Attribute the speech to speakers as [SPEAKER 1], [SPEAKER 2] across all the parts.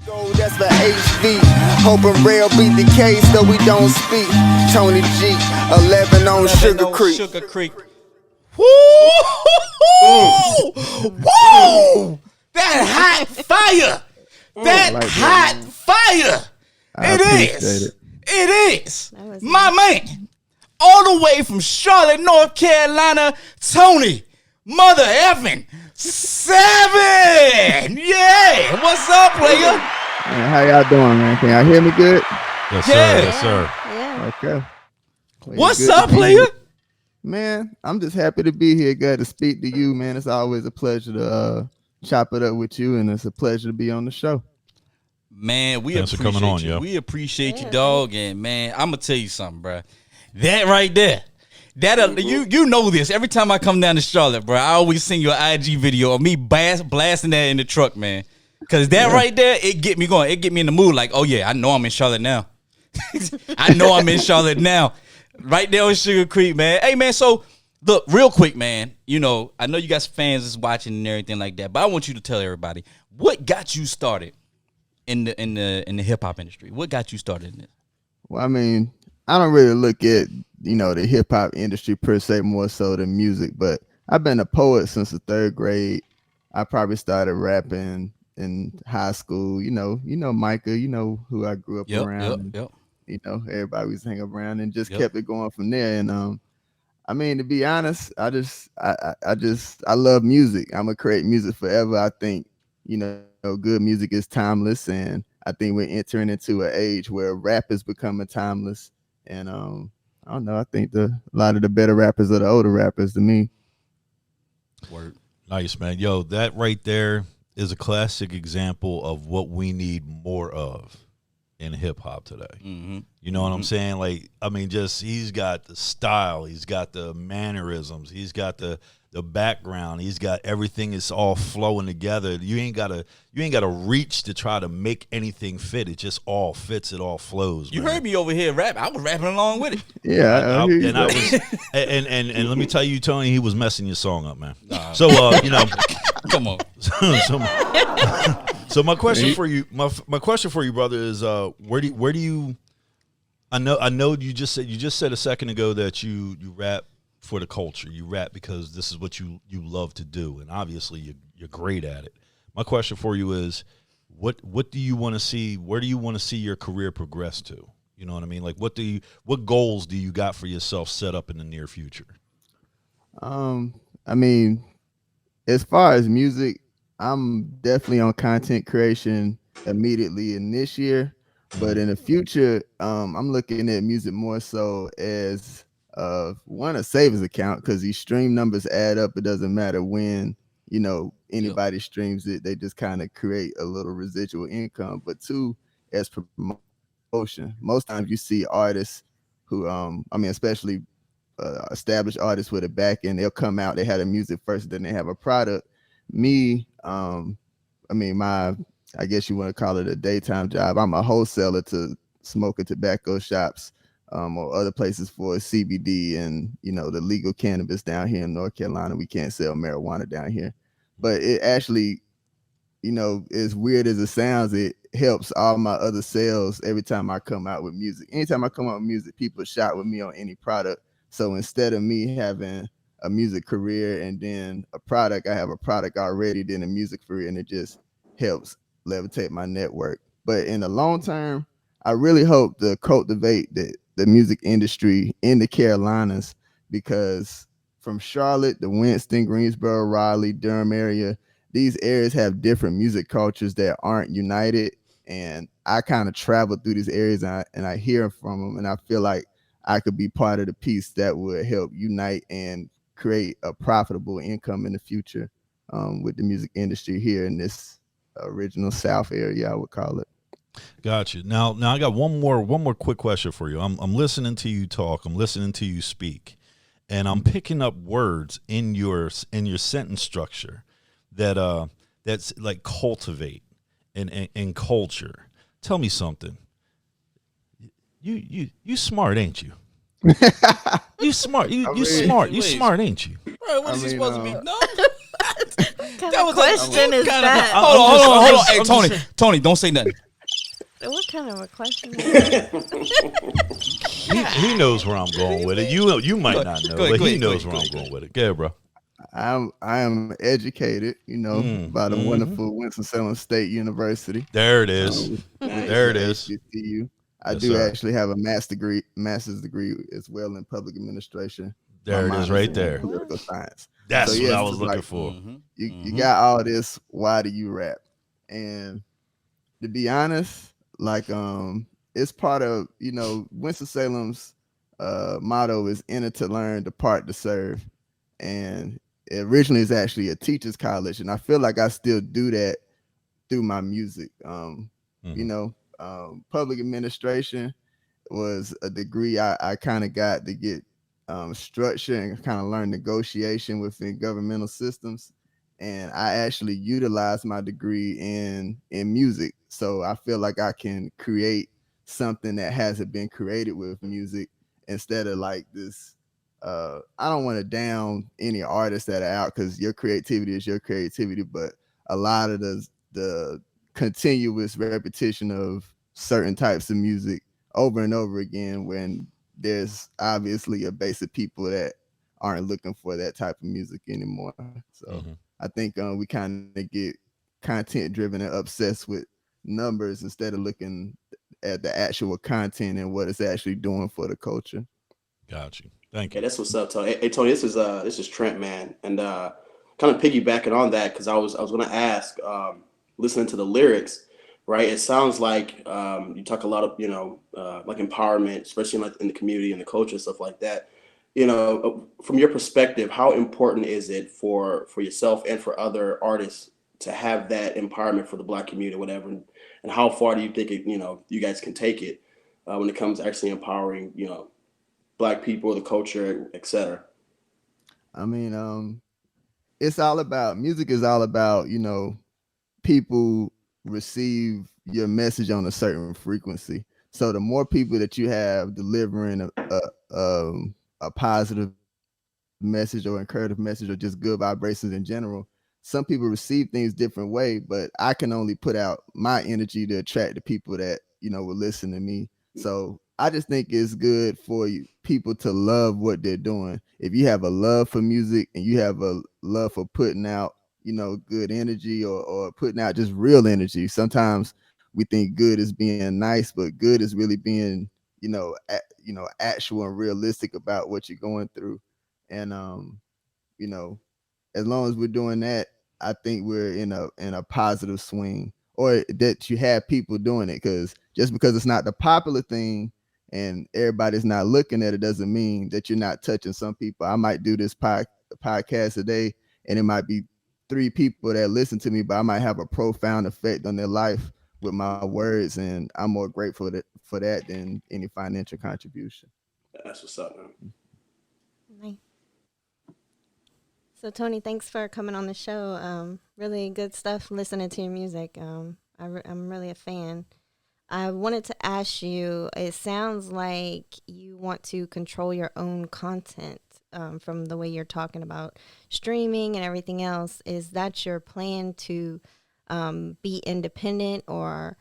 [SPEAKER 1] Go, that's for HV. Hoping Rail beat the case, though we don't speak. Tony G, 11 on Sugar Creek.
[SPEAKER 2] Sugar Creek. Woo! Woo! That hot fire. That
[SPEAKER 3] like
[SPEAKER 2] hot
[SPEAKER 3] that,
[SPEAKER 2] fire.
[SPEAKER 3] I appreciate it.
[SPEAKER 2] It is.
[SPEAKER 4] was
[SPEAKER 2] My man. All the way from Charlotte, North Carolina, Tony. Mother effing 7. Yeah. What's up, player?
[SPEAKER 3] Man, how y'all doing, man? Can y'all hear me good?
[SPEAKER 5] Yes,
[SPEAKER 2] Yeah.
[SPEAKER 5] sir. Yes, sir.
[SPEAKER 4] Yeah.
[SPEAKER 3] Okay. Well,
[SPEAKER 2] What's
[SPEAKER 3] good
[SPEAKER 2] up,
[SPEAKER 3] to be
[SPEAKER 2] player?
[SPEAKER 3] here. Man, I'm just happy to be here. Glad to speak to you, man. It's always a pleasure to chop it up with you, and it's a pleasure to be on the show.
[SPEAKER 2] Man, we
[SPEAKER 5] Thanks for
[SPEAKER 2] appreciate
[SPEAKER 5] coming on,
[SPEAKER 2] you.
[SPEAKER 5] yo.
[SPEAKER 2] We appreciate you, dog. And man, I'm gonna tell you something, bro. That right there, that you know this. Every time I come down to Charlotte, bro, I always send you an IG video of me blasting that in the truck, man. Cause that right there, it get me going. It get me in the mood. Like, oh yeah, I know I'm in Charlotte now. I know I'm in Charlotte now. Right there on Sugar Creek, man. Hey, man. So look, real quick, man. You know, I know you got fans that's watching and everything like that, but I want you to tell everybody what got you started in the hip hop industry. What got you started in it?
[SPEAKER 3] Well, I mean, I don't really look at, the hip hop industry per se, more so than music, but I've been a poet since the 3rd grade. I probably started rapping in high school. You know Micah, who I grew up around.
[SPEAKER 2] Yep.
[SPEAKER 3] Everybody was hanging around and just
[SPEAKER 2] Yep.
[SPEAKER 3] kept it going from there. And I mean, to be honest, I love music. I'm gonna create music forever. I think, good music is timeless, and I think we're entering into an age where rap is becoming timeless. And I don't know. I think a lot of the better rappers are the older rappers to me.
[SPEAKER 2] Word.
[SPEAKER 5] Nice, man. Yo, that right there is a classic example of what we need more of in hip hop today.
[SPEAKER 2] Mm-hmm.
[SPEAKER 5] You know what I'm saying? Like, I mean, just he's got the style, he's got the mannerisms, he's got the background, he's got everything. It's all flowing together. You ain't gotta reach to try to make anything fit. It just all fits. It all flows.
[SPEAKER 2] You
[SPEAKER 5] man.
[SPEAKER 2] heard me over here rap. I was rapping along with it.
[SPEAKER 3] Yeah, I hear you,
[SPEAKER 5] and I
[SPEAKER 3] bro.
[SPEAKER 5] was, and let me tell you, Tony, he was messing your song up, man. So
[SPEAKER 2] Come on.
[SPEAKER 5] So my question for you, my question for you, brother, is where do you? I know you just said a second ago that you rap for the culture. You rap because this is what you love to do, and obviously you're great at it. My question for you is, what do you want to see? Where do you want to see your career progress to? You know what I mean? Like, what goals do you got for yourself set up in the near future?
[SPEAKER 3] I mean, as far as music, I'm definitely on content creation immediately in this year, but in the future, I'm looking at music more so as a savings account, because these stream numbers add up. It doesn't matter when anybody streams it; they just kind of create a little residual income. But 2, as promotion, most times you see artists who, especially established artists with a back end, they'll come out, they have the music first, then they have a product. Me, I guess you want to call it a daytime job. I'm a wholesaler to smoking tobacco shops, or other places for CBD and, the legal cannabis down here in North Carolina. We can't sell marijuana down here, but it actually, as weird as it sounds, it helps all my other sales every time I come out with music. Anytime I come out with music, people shop with me on any product. So instead of me having a music career and then a product, I have a product already, then a music career, and it just helps levitate my network. But in the long term, I really hope to cultivate the music industry in the Carolinas, because from Charlotte to Winston, Greensboro, Raleigh, Durham area, these areas have different music cultures that aren't united. And I kind of travel through these areas and I hear from them, and I feel like I could be part of the piece that would help unite and create a profitable income in the future with the music industry here in this original South area, I would call it.
[SPEAKER 5] Gotcha. Now I got one more quick question for you. I'm listening to you talk. I'm listening to you speak, and I'm picking up words in your sentence structure that's like cultivate and culture. Tell me something. You smart, ain't you? You smart. You smart, ain't you?
[SPEAKER 2] Bro, what is he supposed to be? No.
[SPEAKER 4] kind
[SPEAKER 2] That
[SPEAKER 4] of
[SPEAKER 2] was
[SPEAKER 4] question is
[SPEAKER 2] kind of.
[SPEAKER 4] that?
[SPEAKER 2] Hold on. Hey,
[SPEAKER 5] I'm
[SPEAKER 2] Tony,
[SPEAKER 5] just-
[SPEAKER 2] Tony, don't say nothing.
[SPEAKER 4] What kind of a question is that?
[SPEAKER 5] he knows where I'm going with it. You might not know,
[SPEAKER 2] Go ahead,
[SPEAKER 5] but
[SPEAKER 2] go
[SPEAKER 5] he
[SPEAKER 2] ahead, go
[SPEAKER 5] knows
[SPEAKER 2] ahead,
[SPEAKER 5] where
[SPEAKER 2] go
[SPEAKER 5] I'm
[SPEAKER 2] ahead,
[SPEAKER 5] going with it. Yeah, bro.
[SPEAKER 3] I am educated, by the wonderful Winston-Salem State University.
[SPEAKER 5] There it is.
[SPEAKER 3] Which
[SPEAKER 5] There it
[SPEAKER 3] a
[SPEAKER 5] is.
[SPEAKER 3] HBCU. I
[SPEAKER 5] Yes,
[SPEAKER 3] do
[SPEAKER 5] sir.
[SPEAKER 3] actually have a master's degree as well in public administration. My
[SPEAKER 5] There it is,
[SPEAKER 3] minor
[SPEAKER 5] right
[SPEAKER 3] in
[SPEAKER 5] there.
[SPEAKER 3] political science. So
[SPEAKER 5] That's what
[SPEAKER 3] yes,
[SPEAKER 5] I was
[SPEAKER 3] it's
[SPEAKER 5] looking
[SPEAKER 3] like
[SPEAKER 5] for.
[SPEAKER 3] you got all this. Why do you rap? And to be honest, like it's part of Winston Salem's motto is "Enter to learn, depart to serve," and it originally is actually a teachers college, and I feel like I still do that through my music. Public administration was a degree I kind of got to get structure and kind of learn negotiation within governmental systems. And I actually utilized my degree in music. So I feel like I can create something that hasn't been created with music instead of like this. I don't want to down any artists that are out because your creativity is your creativity, but a lot of the continuous repetition of certain types of music over and over again when there's obviously a base of people that aren't looking for that type of music anymore. So I think we kind of get content driven and obsessed with numbers instead of looking at the actual content and what it's actually doing for the culture.
[SPEAKER 5] Got you. Thank
[SPEAKER 6] Hey,
[SPEAKER 5] you.
[SPEAKER 6] that's what's up, Tony. Hey, Tony, this is Trent, man, and kind of piggybacking on that because I was gonna ask, listening to the lyrics, right? It sounds like you talk a lot of like empowerment, especially like in the community and the culture stuff like that. From your perspective, how important is it for yourself and for other artists to have that empowerment for the Black community, whatever, and how far do you think you guys can take it when it comes to actually empowering Black people, the culture, etc.
[SPEAKER 3] I mean, it's all about music is all about, people receive your message on a certain frequency. So the more people that you have delivering a positive message or encourative message or just good vibrations in general, some people receive things different way, but I can only put out my energy to attract the people that will listen to me. So I just think it's good for people to love what they're doing. If you have a love for music and you have a love for putting out good energy or putting out just real energy, sometimes we think good is being nice, but good is really being actual and realistic about what you're going through. And you know as long as we're doing that, I think we're in a positive swing, or that you have people doing it. Because just because it's not the popular thing and everybody's not looking at it doesn't mean that you're not touching some people. I might do this podcast today, and it might be three people that listen to me, but I might have a profound effect on their life with my words, and I'm more grateful for that than any financial contribution.
[SPEAKER 6] That's what's up, man.
[SPEAKER 4] Nice. So Tony, thanks for coming on the show. Really good stuff listening to your music. I'm really a fan. I wanted to ask you, it sounds like you want to control your own content from the way you're talking about streaming and everything else. Is that your plan to be independent, or,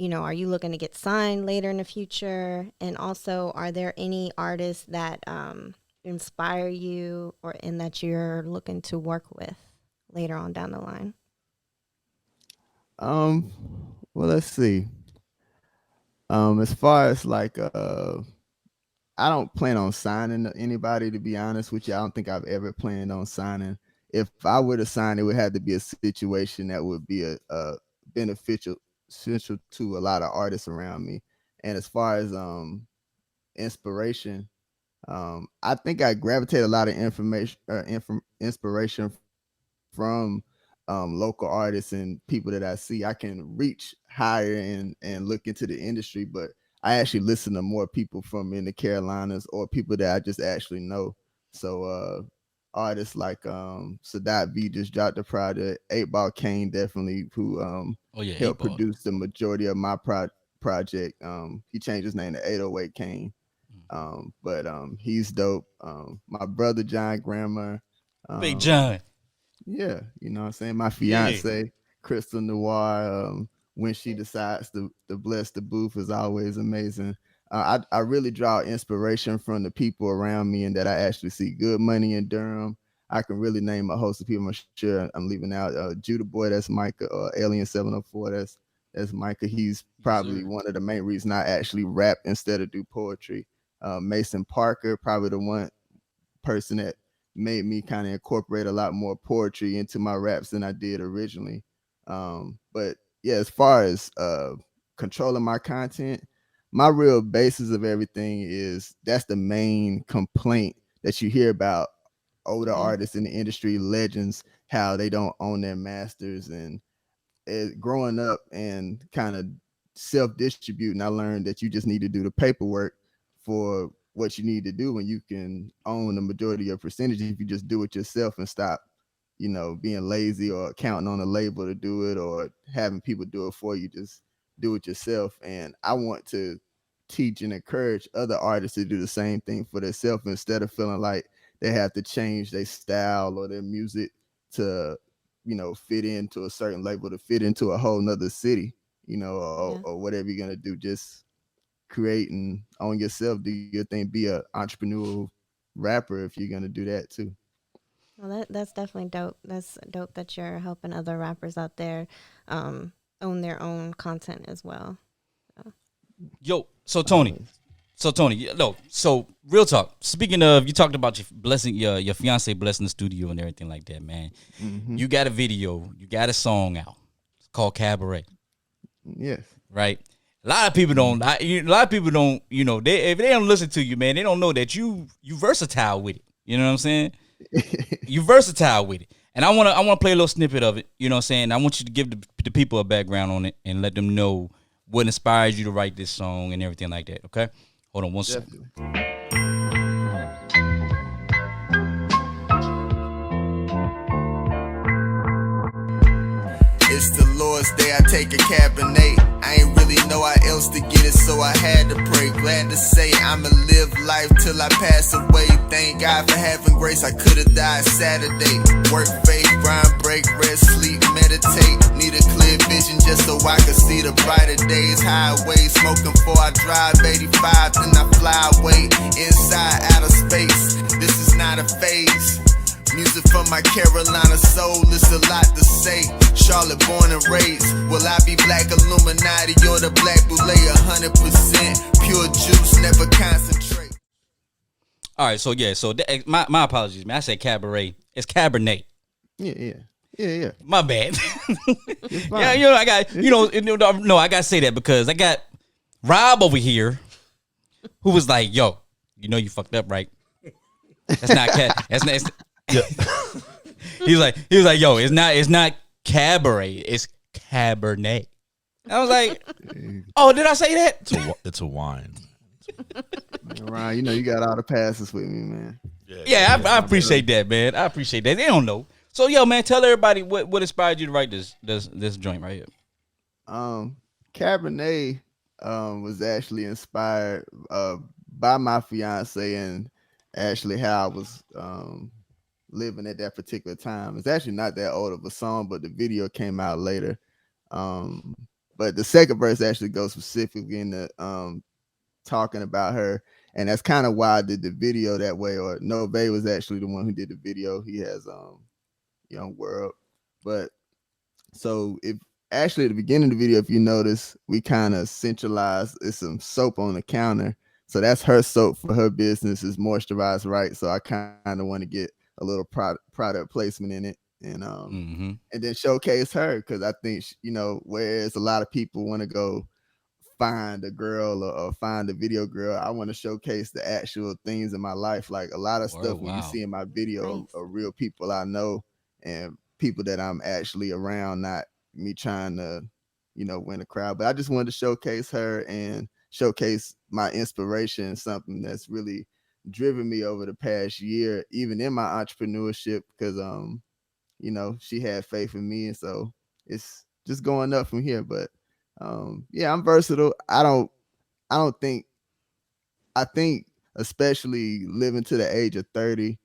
[SPEAKER 4] are you looking to get signed later in the future? And also, are there any artists that inspire you or in that you're looking to work with later on down the line?
[SPEAKER 3] Um, well, let's see. As far as like I don't plan on signing anybody, to be honest with you. I don't think I've ever planned on signing. If I were to sign, it would have to be a situation that would be a beneficial essential to a lot of artists around me. And as far as inspiration, I think I gravitate a lot of inspiration from local artists and people that I see. I can reach higher and look into the industry, but I actually listen to more people from in the Carolinas or people that I just actually know. So artists like Sadat V just dropped a project. 8 Ball Kane definitely, who
[SPEAKER 2] Oh yeah, eight
[SPEAKER 3] helped
[SPEAKER 2] ball.
[SPEAKER 3] produce the majority of my project. He changed his name to 808 Kane. But he's dope. My brother John Grammer.
[SPEAKER 2] Big
[SPEAKER 3] Um,
[SPEAKER 2] John.
[SPEAKER 3] Yeah, you know what I'm saying? My
[SPEAKER 2] Yeah.
[SPEAKER 3] fiance, Crystal Noir, when she decides to bless the booth is always amazing. I really draw inspiration from the people around me and that I actually see good money in Durham. I can really name a host of people. I'm sure I'm leaving out Judah Boy, that's Micah, Alien 704, that's Micah. He's
[SPEAKER 2] Yes,
[SPEAKER 3] probably
[SPEAKER 2] sir.
[SPEAKER 3] one of the main reasons I actually rap instead of do poetry. Mason Parker, probably the one person that made me kind of incorporate a lot more poetry into my raps than I did originally. But yeah, as far as controlling my content, my real basis of everything is that's the main complaint that you hear about older
[SPEAKER 4] Yeah.
[SPEAKER 3] artists in the industry, legends, how they don't own their masters. And growing up and kind of self-distributing, I learned that you just need to do the paperwork for what you need to do, and you can own the majority of your percentage if you just do it yourself and stop, being lazy or counting on a label to do it or having people do it for you. Just do it yourself. And I want to teach and encourage other artists to do the same thing for themselves instead of feeling like they have to change their style or their music to fit into a certain label, to fit into a whole nother city,
[SPEAKER 4] Yeah.
[SPEAKER 3] or whatever you're gonna do. Just create and own yourself, do your thing, be a entrepreneurial rapper if you're gonna do that too.
[SPEAKER 4] Well, that's definitely dope. That's dope that you're helping other rappers out there um, own their own content as well. So,
[SPEAKER 2] Yo, so Tony,
[SPEAKER 3] Always.
[SPEAKER 2] no, so real talk. Speaking of, you talked about your blessing, your fiance blessing the studio and everything like that, man.
[SPEAKER 3] Hmm.
[SPEAKER 2] You got a video, you got a song out. It's called Cabaret,
[SPEAKER 3] Yes.
[SPEAKER 2] right? A lot of people don't. A lot of people don't. They if they don't listen to you, man, they don't know that you versatile with it. You know what I'm saying? You versatile with it. And I wanna play a little snippet of it. You know what I'm saying? I want you to give the people a background on it and let them know what inspires you to write this song and everything like that. Okay? Hold on one second.
[SPEAKER 3] Definitely.
[SPEAKER 1] It's the Lord's Day, I take a Cabernet. I ain't really know how else to get it, so I had to pray. Glad to say I'ma live life till I pass away. Thank God for having grace, I could've died Saturday. Work, faith, grind, break, rest, sleep, meditate. Need a clear vision just so I can see the brighter days. Highway, smoking before I drive 85, then I fly away. Inside, outer space, this is not a phase. Music from my Carolina soul, it's a lot to say. Charlotte born and raised. Will I be black Illuminati or the black boule? 100% pure juice, never concentrate.
[SPEAKER 2] All right, so yeah, so my apologies, man. I said Cabaret. It's Cabernet.
[SPEAKER 3] Yeah, yeah, yeah, yeah.
[SPEAKER 2] My bad.
[SPEAKER 3] It's fine.
[SPEAKER 2] Yeah, I got no, I gotta say that because I got Rob over here who was like, "Yo, you fucked up, right? That's not cat. That's not."
[SPEAKER 5] Yeah.
[SPEAKER 2] He was like, "Yo, it's not Cabaret, it's Cabernet." I was like, "Oh, did I say that?"
[SPEAKER 5] It's a wine.
[SPEAKER 3] Ryan, you got all the passes with me, man.
[SPEAKER 2] Yeah, I appreciate that, man. I appreciate that. They don't know. So, yo, man, tell everybody what inspired you to write this joint right here.
[SPEAKER 3] Cabernet was actually inspired by my fiance and actually how I was living at that particular time. It's actually not that old of a song, but the video came out later. Um, but the second verse actually goes specifically into talking about her, and that's kind of why I did the video that way. Or Nove was actually the one who did the video. He has Young World, but so if actually at the beginning of the video, if you notice, we kind of centralized. It's some soap on the counter. So that's her soap for her business is moisturized, right? So I kind of want to get a little product placement in it,
[SPEAKER 2] Mm-hmm.
[SPEAKER 3] and then showcase her because I think whereas a lot of people want to go find a girl or find a video girl, I want to showcase the actual things in my life. Like a lot of
[SPEAKER 2] Oh,
[SPEAKER 3] stuff when you
[SPEAKER 2] wow.
[SPEAKER 3] see in my video
[SPEAKER 4] nice.
[SPEAKER 3] are real people I know and people that I'm actually around, not me trying to, win a crowd. But I just wanted to showcase her and showcase my inspiration, something that's really driven me over the past year, even in my entrepreneurship, because she had faith in me. And so it's just going up from here. But yeah, I'm versatile. I don't think I think especially living to the age of 30,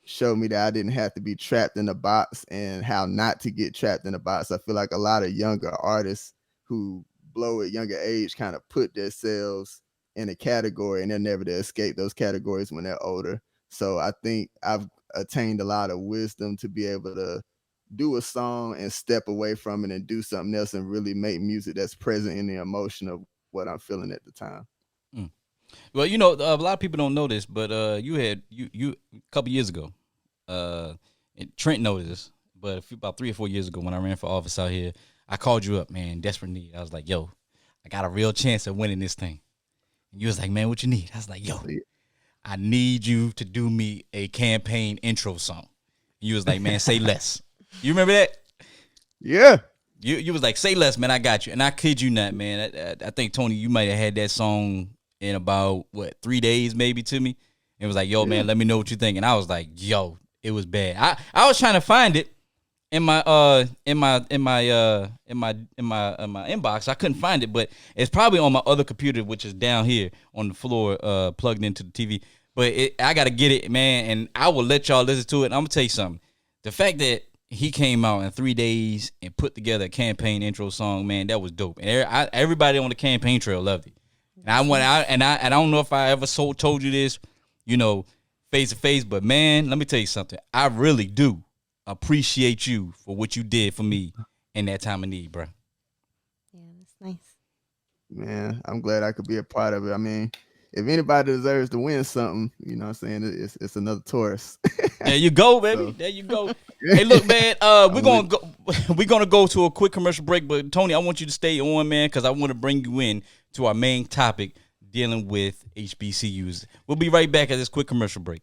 [SPEAKER 3] showed me that I didn't have to be trapped in a box and how not to get trapped in a box. I feel like a lot of younger artists who blow at younger age kind of put themselves in a category and they're never to escape those categories when they're older. So I think I've attained a lot of wisdom to be able to do a song and step away from it and do something else and really make music that's present in the emotion of what I'm feeling at the time.
[SPEAKER 2] Well, you know, a lot of people don't know this, but you a couple years ago, and Trent knows this, but about 3 or 4 years ago when I ran for office out here, I called you up, man, desperate need. I was like, yo, I got a real chance of winning this thing. And you was like, man, what you need? I was like, yo, I need you to do me a campaign intro song. And you was like, man, say less. You remember that?
[SPEAKER 3] Yeah.
[SPEAKER 2] You was like, say less, man, I got you. And I kid you not, man. I think, Tony, you might have had that song in about, 3 days maybe to me. It was like, yo, man, let me know what you think. And I was like, yo, it was bad. I was trying to find it in my inbox. I couldn't find it, but it's probably on my other computer, which is down here on the floor, plugged into the TV. But I gotta get it, man, and I will let y'all listen to it. And I'm gonna tell you something. The fact that he came out in 3 days and put together a campaign intro song, man, that was dope. And everybody on the campaign trail loved it. And I don't know if I ever told you this, you know, face to face, but man, let me tell you something. I really do appreciate you for what you did for me in that time of need, bro.
[SPEAKER 4] Yeah, that's nice.
[SPEAKER 3] Man, I'm glad I could be a part of it. I mean, if anybody deserves to win something, you know what I'm saying, it's another Taurus.
[SPEAKER 2] There you go, baby. So. There you go. Hey, look, man, we're gonna go to a quick commercial break, but Tony, I want you to stay on, man, because I want to bring you in to our main topic dealing with HBCUs. We'll be right back at this quick commercial break.